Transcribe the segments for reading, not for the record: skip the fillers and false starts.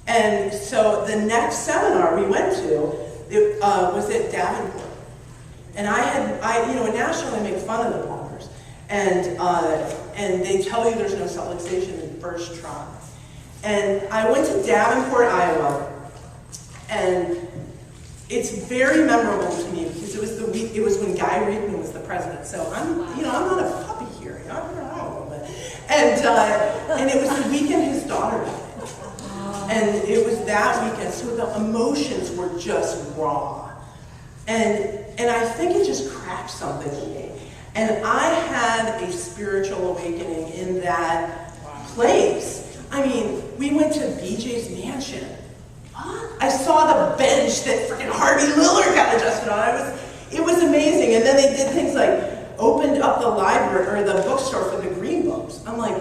And so the next seminar we went to, it was at Davenport. And in Nashville they make fun of the plumbers. And they tell you there's no subluxation in first try. And I went to Davenport, Iowa, and it's very memorable to me because it was when Guy Reedman was the president. So I'm not a puppy here. I don't know, and it was the weekend his daughter died. And it was that weekend, so the emotions were just raw. And I think it just cracked something in me. And I had a spiritual awakening in that place. I mean, we went to BJ's mansion. I saw the bench that freaking Harvey Lillard got adjusted on. It was amazing. And then they did things like opened up the library or the bookstore for the green books. I'm like,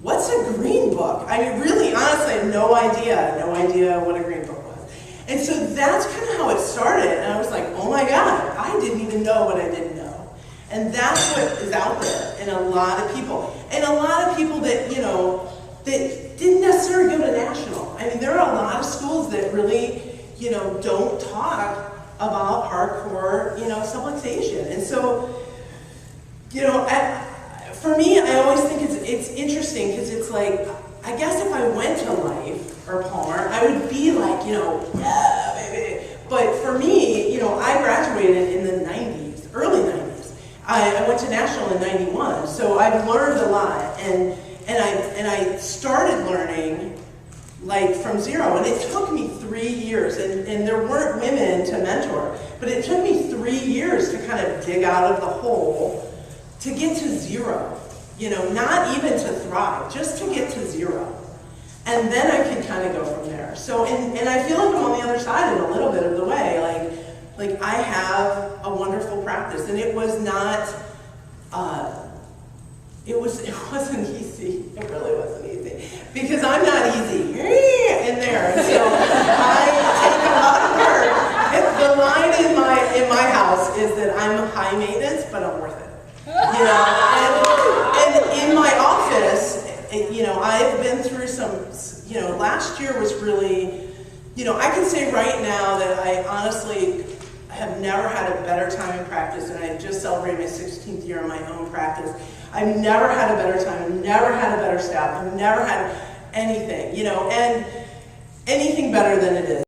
what's a green book? I mean, really, honestly, I had no idea what a green book was. And so that's kind of how it started. And I was like, oh my God, I didn't even know what I didn't know. And that's what is out there in a lot of people. And a lot of people that, that didn't necessarily go to National. I mean, there are a lot of schools that really, don't talk about hardcore, subluxation. And so, for me, I always think it's interesting because it's like, I guess if I went to Life or Palmer, I would be like, yeah, baby. But for me, I graduated in the 90s, early 90s. I went to National in 91, so I've learned a lot. And I started learning like from zero, and it took me 3 years, and there weren't women to mentor, but it took me 3 years to kind of dig out of the hole to get to zero, not even to thrive, just to get to zero. And then I can kind of go from there. So, and I feel like I'm on the other side in a little bit of the way, like I have a wonderful practice, and it was not, it wasn't easy. It really wasn't easy. Because I'm not easy in there. And so I take a lot of work. The line in my house is that I'm high maintenance, but I'm worth it. And in my office, I've been through some, last year was really, I can say right now that I honestly have never had a better time in practice, and I just celebrated my 16th year in my own practice. I've never had a better time, I've never had a better staff, I've never had anything, and anything better than it is.